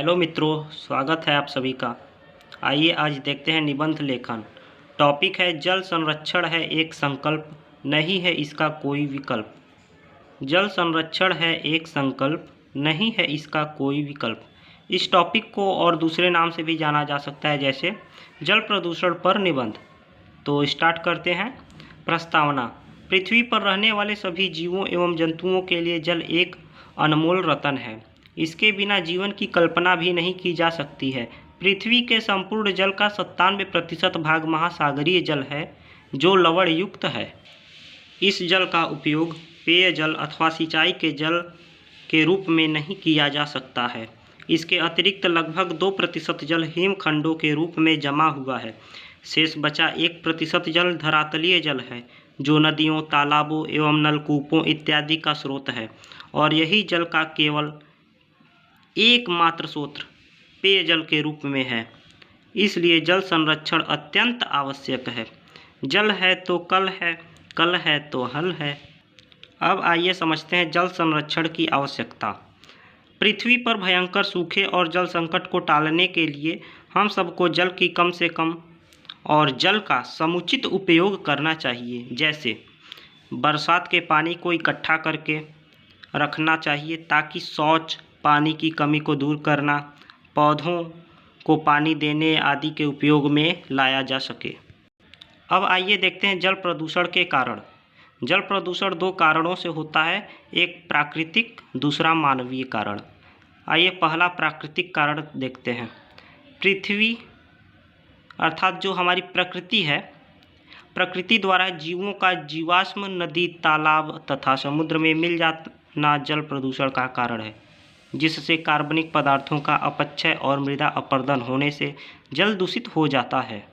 Hello मित्रों, स्वागत है आप सभी का। आइए आज देखते हैं निबंध लेखन। टॉपिक है जल संरक्षण है एक संकल्प, नहीं है इसका कोई विकल्प। जल संरक्षण है एक संकल्प, नहीं है इसका कोई विकल्प। इस टॉपिक को और दूसरे नाम से भी जाना जा सकता है, जैसे जल प्रदूषण पर निबंध। तो स्टार्ट करते हैं। प्रस्तावना। पृथ्वी पर रहने वाले सभी जीवों एवं जंतुओं के लिए जल एक अनमोल रत्न है। इसके बिना जीवन की कल्पना भी नहीं की जा सकती है। पृथ्वी के संपूर्ण जल का 97% भाग महासागरीय जल है, जो लवण युक्त है। इस जल का उपयोग पेय जल अथवा सिंचाई के जल के रूप में नहीं किया जा सकता है। इसके अतिरिक्त लगभग 2% जल हिमखंडों के रूप में जमा हुआ है। शेष बचा 1% जल धरातलीय जल है, जो नदियों, तालाबों एवं नलकूपों इत्यादि का स्रोत है, और यही जल का केवल एकमात्र स्रोत पेयजल के रूप में है। इसलिए जल संरक्षण अत्यंत आवश्यक है। जल है तो कल है, कल है तो हल है। अब आइए समझते हैं जल संरक्षण की आवश्यकता। पृथ्वी पर भयंकर सूखे और जल संकट को टालने के लिए हम सबको जल की कम से कम और जल का समुचित उपयोग करना चाहिए। जैसे बरसात के पानी को इकट्ठा करके रखना चाहिए ताकि शौच, पानी की कमी को दूर करना, पौधों को पानी देने आदि के उपयोग में लाया जा सके। अब आइए देखते हैं जल प्रदूषण के कारण। जल प्रदूषण 2 कारणों से होता है, एक प्राकृतिक, दूसरा मानवीय कारण। आइए पहला प्राकृतिक कारण देखते हैं। पृथ्वी अर्थात जो हमारी प्रकृति है, प्रकृति द्वारा जीवों का जीवाश्म नदी, तालाब तथा समुद्र में मिल जाना जल प्रदूषण का कारण है, जिससे कार्बनिक पदार्थों का अपक्षय और मृदा अपरदन होने से जल दूषित हो जाता है।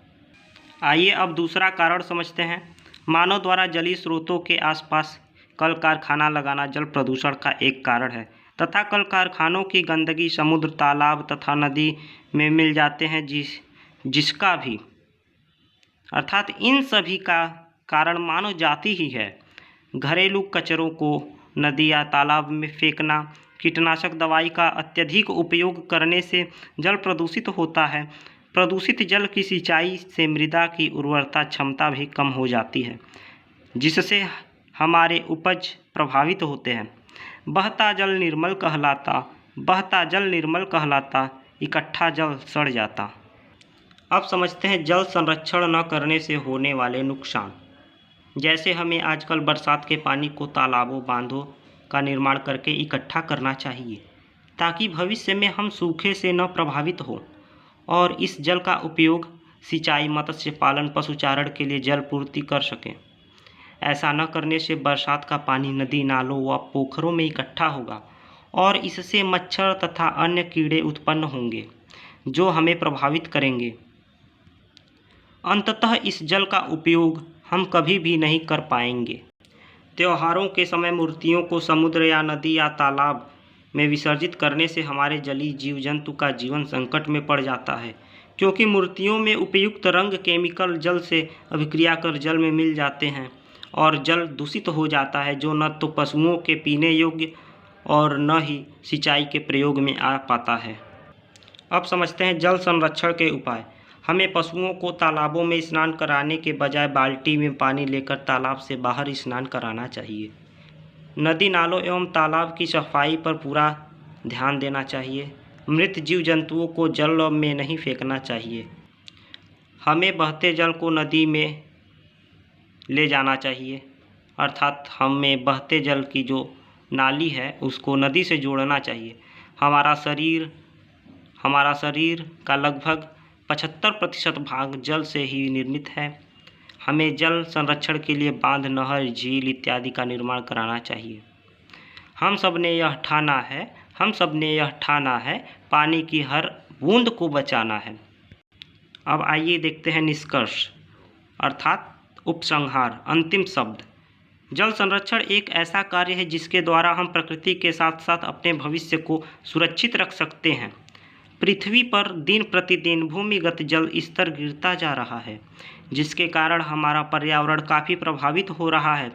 आइए अब दूसरा कारण समझते हैं। मानव द्वारा जलीय स्रोतों के आसपास कल कारखाना लगाना जल प्रदूषण का एक कारण है, तथा कल कारखानों की गंदगी समुद्र, तालाब तथा नदी में मिल जाते हैं, जिसका भी अर्थात इन सभी का कारण मानव जाति ही है। घरेलू कचरों को नदी या तालाब में फेंकना, कीटनाशक दवाई का अत्यधिक उपयोग करने से जल प्रदूषित होता है। प्रदूषित जल की सिंचाई से मृदा की उर्वरता क्षमता भी कम हो जाती है, जिससे हमारे उपज प्रभावित होते हैं। बहता जल निर्मल कहलाता, बहता जल निर्मल कहलाता, इकट्ठा जल सड़ जाता। अब समझते हैं जल संरक्षण न करने से होने वाले नुकसान। जैसे हमें आजकल बरसात के पानी को तालाबों, बांधों का निर्माण करके इकट्ठा करना चाहिए, ताकि भविष्य में हम सूखे से न प्रभावित हो, और इस जल का उपयोग सिंचाई, मत्स्य पालन, पशुचारण के लिए जल पूर्ति कर सकें। ऐसा न करने से बरसात का पानी नदी, नालों व पोखरों में इकट्ठा होगा, और इससे मच्छर तथा अन्य कीड़े उत्पन्न होंगे, जो हमें प्रभावित करेंगे। अंततः इस जल का उपयोग हम कभी भी नहीं कर पाएंगे। त्योहारों के समय मूर्तियों को समुद्र या नदी या तालाब में विसर्जित करने से हमारे जलीय जीव जंतु का जीवन संकट में पड़ जाता है, क्योंकि मूर्तियों में उपयुक्त रंग केमिकल जल से अभिक्रिया कर जल में मिल जाते हैं, और जल दूषित हो जाता है, जो न तो पशुओं के पीने योग्य और न ही सिंचाई के प्रयोग में आ पाता है। अब समझते हैं जल संरक्षण के उपाय। हमें पशुओं को तालाबों में स्नान कराने के बजाय बाल्टी में पानी लेकर तालाब से बाहर स्नान कराना चाहिए। नदी, नालों एवं तालाब की सफाई पर पूरा ध्यान देना चाहिए। मृत जीव जंतुओं को जल में नहीं फेंकना चाहिए। हमें बहते जल को नदी में ले जाना चाहिए, अर्थात हमें बहते जल की जो नाली है उसको नदी से जोड़ना चाहिए। हमारा शरीर का लगभग 75% भाग जल से ही निर्मित है। हमें जल संरक्षण के लिए बांध, नहर, झील इत्यादि का निर्माण कराना चाहिए। हम सब ने यह ठाना है, पानी की हर बूंद को बचाना है। अब आइए देखते हैं निष्कर्ष अर्थात उपसंहार, अंतिम शब्द। जल संरक्षण एक ऐसा कार्य है जिसके द्वारा हम प्रकृति के साथ साथ अपने भविष्य को सुरक्षित रख सकते हैं। पृथ्वी पर दिन प्रतिदिन भूमिगत जल स्तर गिरता जा रहा है, जिसके कारण हमारा पर्यावरण काफ़ी प्रभावित हो रहा है।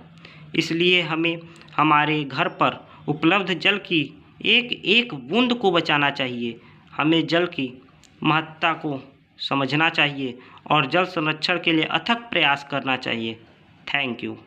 इसलिए हमें हमारे घर पर उपलब्ध जल की एक एक बूंद को बचाना चाहिए। हमें जल की महत्ता को समझना चाहिए और जल संरक्षण के लिए अथक प्रयास करना चाहिए। Thank you.